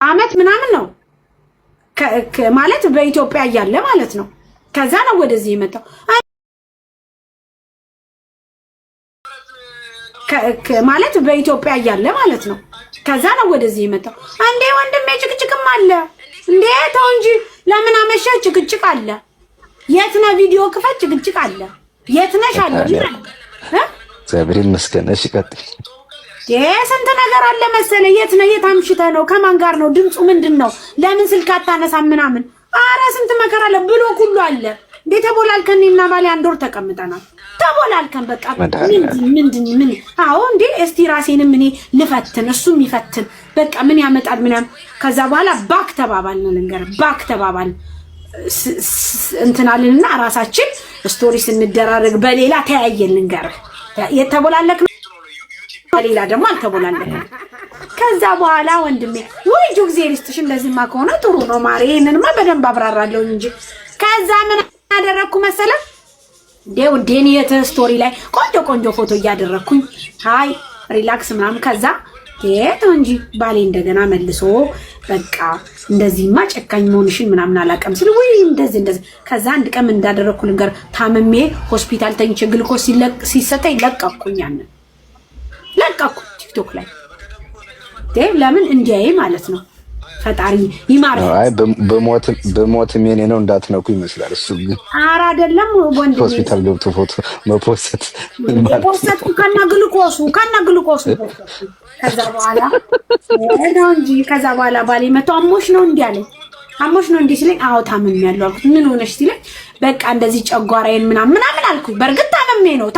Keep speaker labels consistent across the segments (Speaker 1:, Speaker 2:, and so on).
Speaker 1: አመት ምናምን ነው ማለት በኢትዮጵያ ያለ ማለት ነው። ከዛ ነው ወደዚህ የመጣው ማለት በኢትዮጵያ ያለ ማለት ነው። ከዛ ነው ወደዚህ የመጣው። አንዴ ወንድሜ ጭቅጭቅም አለ እንዴ ተው እንጂ ለምን አመሸ? ጭቅጭቅ አለ። የት ነው ቪዲዮ ክፈት? ጭቅጭቅ አለ። የት ነሽ አለ
Speaker 2: እግዚአብሔር ይመስገን። እሺ ቀጥል።
Speaker 1: ስንት ነገር አለ መሰለ። የት ነው? የት አምሽተህ ነው? ከማን ጋር ነው? ድምፁ ምንድነው? ለምን ስልክ አታነሳም ምናምን? አረ ስንት መከራ አለ ብሎ ሁሉ አለ። እንዴ ተቦላልከን እና ባለ አንድ ወር ተቀምጠናል። ተቦላልከን በቃ ምን አዎ እንዴ እስቲ ራሴንም እኔ ልፈትን እሱም ይፈትን በቃ ምን ያመጣል ምናምን። ከዛ በኋላ ባክ ተባባልን። ልንገር ባክ ተባባልን እንትናልንና ራሳችን ስቶሪ ስንደራረግ በሌላ ተያየን። ልንገር የተቦላለክ በሌላ ደግሞ አልተቦላለክም። ከዛ በኋላ ወንድሜ ወይ ጁግዜ ሪስትሽ እንደዚህማ ከሆነ ጥሩ ነው ማሬ፣ ይሄንንማ በደንብ አብራራለሁ እንጂ። ከዛ ምን አደረኩ መሰለ ዴኒየት ስቶሪ ላይ ቆንጆ ቆንጆ ፎቶ እያደረኩኝ ሃይ ሪላክስ ምናምን። ከዛ ተው እንጂ ባሌ እንደገና መልሶ በቃ እንደዚህማ ጨካኝ መሆንሽን ምናምን አላቀም ሲል ወይ እንደዚህ ከዛ አንድ ቀን እንዳደረኩ ልንገር ታመሜ ሆስፒታል ተኝቼ ግልኮስ ሲሰጠኝ ለቀኩኝ። ለቀኩ ቲክቶክ ላይ ለምን እንዲያይ ማለት ነው። ፈጣሪ ይማር። አይ
Speaker 2: በሞት ምን ነው እንዳትነኩ ይመስላል። እሱ ግን ኧረ
Speaker 1: አይደለም ወንድ
Speaker 2: ሆስፒታል ገብቶ ፎቶ መፖሰት
Speaker 1: ከና ግሉኮሱ ከዛ በኋላ ነው እንጂ ከዛ በኋላ ባሌ መቶ አሞሽ ነው እንዴ አለኝ። አሞሽ ነው እንዴ ሲለኝ አዎ ታምሜያለሁ አልኩት። ምን ሆነሽ ሲለኝ በቃ እንደዚህ ጨጓራዬን ምናምን አልኩት። በርግጥ ታምሜ ነው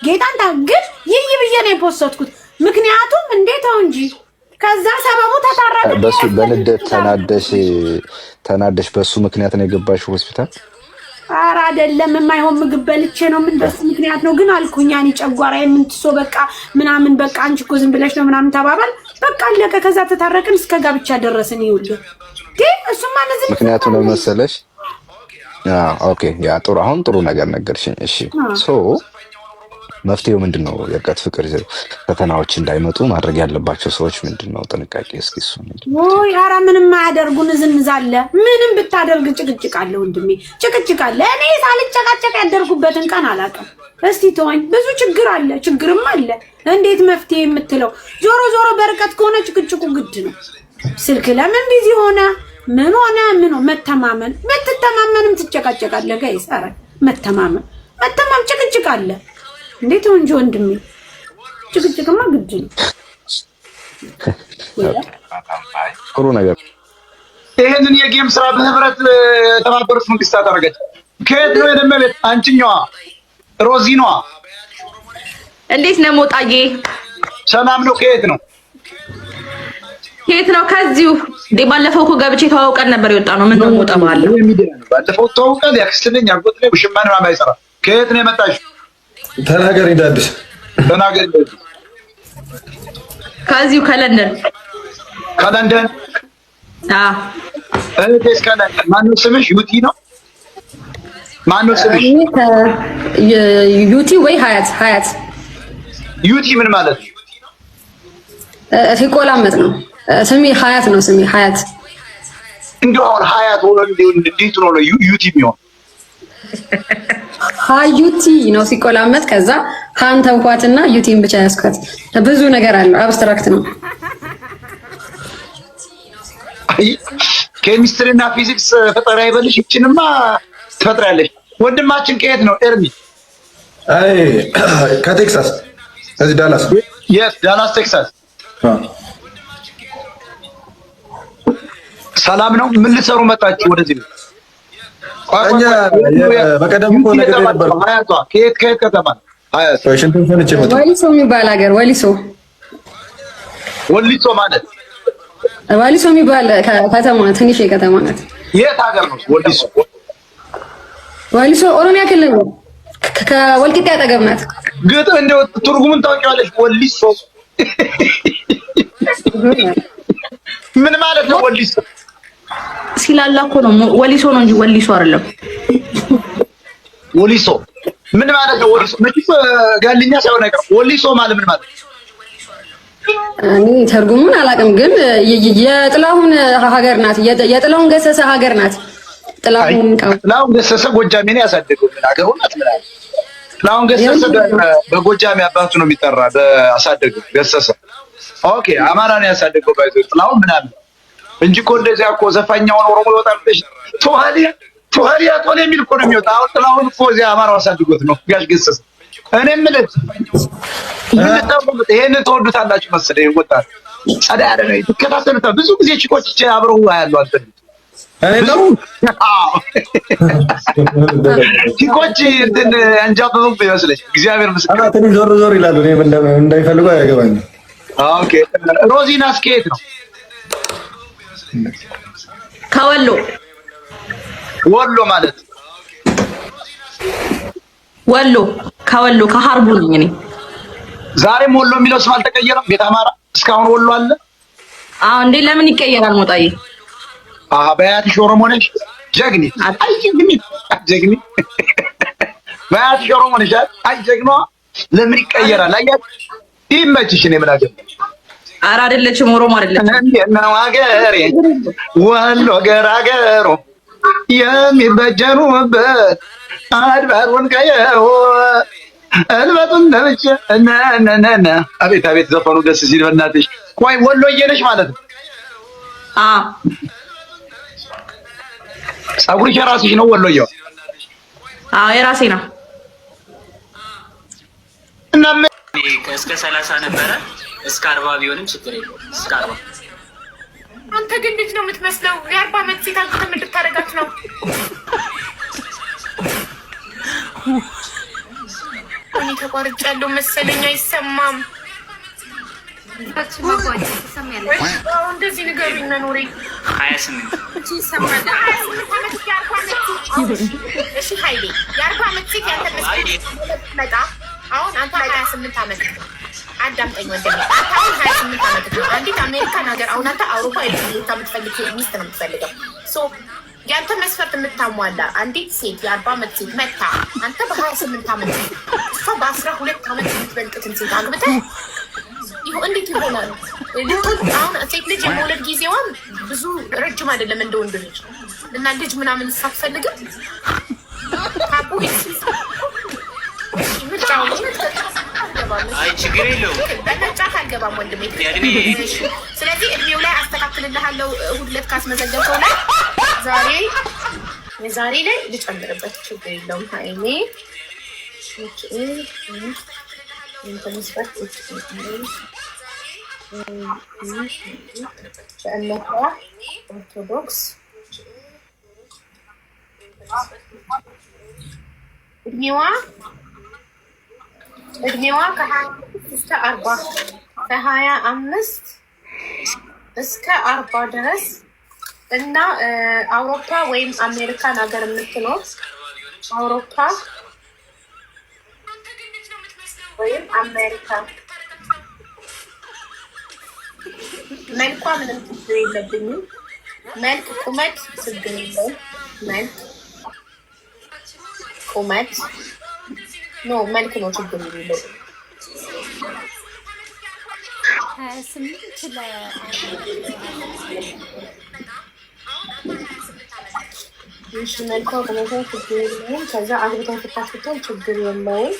Speaker 1: ጌታን ግን ይይ ብዬ ነው የፖስተትኩት። ምክንያቱም እንዴት ነው እንጂ ከዛ ሰበቡ ተታረቀ።
Speaker 2: በሱ በልደት ተናደሽ በሱ ምክንያት ነው የገባሽው ሆስፒታል?
Speaker 1: ኧረ አይደለም የማይሆን ምግብ በልቼ ነው ምን በሱ ምክንያት ነው ግን አልኩኝ። ያኔ ጨጓራዬን ምን ትሶ በቃ ምናምን በቃ አንቺ እኮ ዝም ብለሽ ነው ምናምን ተባባል። በቃ አለቀ። ከዛ ተታረቅን እስከ ጋብቻ ደረስን። ይኸውልህ እሱማ እንደዚህ
Speaker 2: ምክንያቱ ነው መሰለሽ? ኦኬ ያ ጥሩ። አሁን ጥሩ ነገር ነገርሽኝ። እሺ ሶ መፍትሄው ምንድነው? የርቀት ፍቅር ፈተናዎች እንዳይመጡ ማድረግ ያለባቸው ሰዎች ምንድነው? ጥንቃቄ እስኪ እሱ
Speaker 1: ወይ ኧረ ምንም ማያደርጉን ዝንዛለ ምንም ብታደርግ ጭቅጭቅ አለ ወንድሜ፣ ጭቅጭቅ አለ። እኔ ሳልጨቃጨቅ ያደርጉበትን ቀን አላውቅም። እስቲ ተወኝ። ብዙ ችግር አለ፣ ችግርም አለ። እንዴት መፍትሄ የምትለው? ዞሮ በርቀት ከሆነ ጭቅጭቁ ግድ ነው። ስልክ ለምን ቢዚ ሆነ? ምን ሆነ? መተማመን ብትተማመንም ትጨቃጨቃለህ። ጋይስ ኧረ መተማመን ጭቅጭቅ አለ። እንዴት ወንጆ ወንድሜ ጭቅጭቅማ ግድ ነው።
Speaker 2: ጥሩ ነገር።
Speaker 3: ይሄንን የጌም ስራ በህብረት የተባበሩት መንግስታት አደረገች። ከየት ነው የደመቤት? አንቺኛዋ ሮዚኗ
Speaker 4: እንዴት ነው ሞጣዬ?
Speaker 3: ሰላም ነው? ከየት ነው?
Speaker 4: ከዚሁ ባለፈው እኮ ገብቼ ተዋውቀን ነበር የወጣ ነው። ምን ነው ሞጣ ማለት
Speaker 3: ባለፈው ተዋውቀን ያክስትልኝ አጎት ላይ ውሽማን ማማ ይሰራ። ከየት ነው የመጣሽ?
Speaker 5: ተናገሪ እንዳዲስ
Speaker 3: ተናገሪ።
Speaker 4: ከዚሁ ከለንደን
Speaker 3: እህቴስ ከለንደን። ማነው ስምሽ? ዩቲ ነው? ማነው ስምሽ?
Speaker 4: ዩቲ ወይ ሀያት?
Speaker 3: ዩቲ ምን ማለት ነው?
Speaker 4: ሲቆላመጥ ነው። ስሜ ሀያት ነው። ስሜ ሀያት።
Speaker 3: እንደው አሁን ሀያት እንዴት ነው ዩቲ የሚሆን?
Speaker 4: ዩቲ ነው ሲቆላመጥ። ከዛ ሃን ተውኳትና ዩቲን ብቻ ያስኳት። ብዙ ነገር አለው። አብስትራክት ነው።
Speaker 3: ኬሚስትሪ እና ፊዚክስ ፈጠራ ይበልሽ። እቺንማ ትፈጥራለሽ። ወንድማችን ከየት ነው? ኤርሚ
Speaker 5: ከቴክሳስ እዚህ ዳላስ።
Speaker 3: ዳላስ ቴክሳስ። ሰላም ነው? ምን ልትሰሩ መጣችሁ ወደዚህ?
Speaker 5: እኛ በቀደም እኮ ነገር ነበር።
Speaker 3: ከየት ከተማ?
Speaker 4: ወሊሶ የሚባል ሀገር። ወሊሶ
Speaker 3: ማለት
Speaker 4: ወሊሶ የሚባል ከተማ፣ ትንሽ ከተማ ናት።
Speaker 3: የት ሀገር ነው
Speaker 4: ወሊሶ? ኦሮሚያ ክልል ነው። ከወልቂጤ አጠገብ ናት።
Speaker 3: ግጥ እንደው ትርጉሙን ታውቂዋለሽ? ወሊሶ ምን ማለት ነው? ወሊሶ
Speaker 4: ሲላላ እኮ ነው። ወሊሶ ነው እንጂ ወሊሶ አይደለም።
Speaker 3: ወሊሶ ምን ማለት ነው? ወሊሶ መቼም ጋልኛ ሳይሆን አይቀርም። ወሊሶ ማለት ምን ማለት ነው?
Speaker 4: እኔ ተርጉሙን አላውቅም፣ ግን የጥላሁን ሀገር ናት። የጥላሁን ገሰሰ ሀገር ናት።
Speaker 3: ጥላሁን ገሰሰ ጎጃሜ ነው ያሳደገው። ምን አገሩን አትምራል። ጥላሁን ገሰሰ በጎጃሜ አባቱ ነው የሚጠራ በአሳደገው ገሰሰ። ኦኬ አማራ ነው ያሳደገው። ባይዘው ጥላሁን ምናምን እንጂ እኮ እንደዚያ እኮ ዘፋኛውን ኦሮሞ ይወጣል ብለሽ ቶሃሊያ ቶሌ የሚል እኮ ነው የሚወጣው። ጥላሁን እኮ እዚያ አማራው አሳድጎት ነው ጋሽ ገሰሰ። እኔ የምልህ ይሄን ተወዱታላችሁ መሰለኝ። ወጣት ጸዳ ያለ ነው ትከታተሉታ። ብዙ ጊዜ ቺኮች አብረው ያለው አንተ
Speaker 5: እኔ ነው
Speaker 3: ቺኮች እንትን አንጃበው ይመስለኝ። እግዚአብሔር ምስክር
Speaker 5: ትንሽ ዞር ዞር ይላሉ። እኔ እንዳይፈልጉ አያገባኝም።
Speaker 3: ኦኬ ሮዚና ስኬት ነው
Speaker 6: ከወሎ
Speaker 3: ወሎ ማለት
Speaker 6: ወሎ ከወሎ ከሀርቡ ነኝ እኔ።
Speaker 3: ዛሬም ወሎ የሚለው ስም አልተቀየረም። ቤት አማራ እስካሁን ወሎ አለ።
Speaker 6: አዎ እንዴ ለምን ይቀየራል? ሞጣዬ
Speaker 3: በያትሽ ኦሮሞ ነሽ ጀግኒ። አይ ጀግኒ ጀግኒ በያትሽ ኦሮሞ ነሽ። አይ ጀግኗ ለምን ይቀየራል? አያት ይመችሽ። እኔ ምን አገባኝ?
Speaker 6: ኧረ አይደለችም፣ ኦሮሞ አይደለችም።
Speaker 3: ነው አገሬ ወሎ ገራገሩ የሚበጀኑበት አድባሩን ቀየሩ እልበቱን ለብቻ እና አቤት አቤት ዘፈኑ ደስ ሲል በእናትሽ። ቆይ ወሎዬ ነሽ ማለት ነው? ፀጉርሽ የራስሽ ነው ወሎዬው?
Speaker 6: የራሴ ነው።
Speaker 3: እና
Speaker 7: እስከ 30 ነበረ እስከ 40 ቢሆንም ችግር የለውም። እስከ 40
Speaker 8: አንተ ግን ልጅ ነው የምትመስለው። የ40 ዓመት ሴት አንተ ምን ልታረጋት ነው? እኔ ተቋርጫለሁ መሰለኝ አይሰማም። እንደዚህ ንገሩኝ ነው ኖሬ
Speaker 7: 28
Speaker 8: ይሰማል። እሺ ኃይሌ የ40 ዓመት ሴት ያንተ መስመጣ አሁን አንተ 28 ዓመት አዳምጠኝ ወንድሜ። አንተ አሁን 28 ዓመት ነው። አንዲት አሜሪካን ሀገር አሁን አንተ አውሮፓ የምትፈልግ ሚስት ነው የምትፈልገው። ያንተ መስፈርት የምታሟላ አንዲት ሴት የ40 ዓመት ሴት መታ አንተ በ28 ዓመት እሷ በ12 ዓመት የምትበልጥትን ሴት አግብተህ እንዴት ይሆናል? አሁን ሴት ልጅ የመውለድ ጊዜዋን ብዙ ረጅም አይደለም እንደ ወንድ ልጅ እና ልጅ ምናምን ሳትፈልግም ካቦ
Speaker 7: አይ ችግር የለውም።
Speaker 8: በመጫት አልገባም ወንድሜ። ስለዚህ እድሜው ላይ አስተካክልልሃለሁ። ሁለት ካስመዘገብከው ላይ ዛሬ ላይ ልጨምርበት ችግር የለውም። ሀይሜ በእምነቷ ኦርቶዶክስ እድሜዋ ከ25 እስከ 40 ከ25 እስከ 40 ድረስ እና አውሮፓ ወይም አሜሪካን ሀገር የምትኖር አውሮፓ ወይም አሜሪካ መልኳ ምንም ችግር የለብኝም። መልክ ቁመት ችግር የለውም። መልክ ቁመት መልክ ነው ችግር የለው።
Speaker 9: 28
Speaker 8: መልኳ ቁመቷ ችግር የለውም። ከዛ አግብታ ፍታፍቶን ችግር የለውም።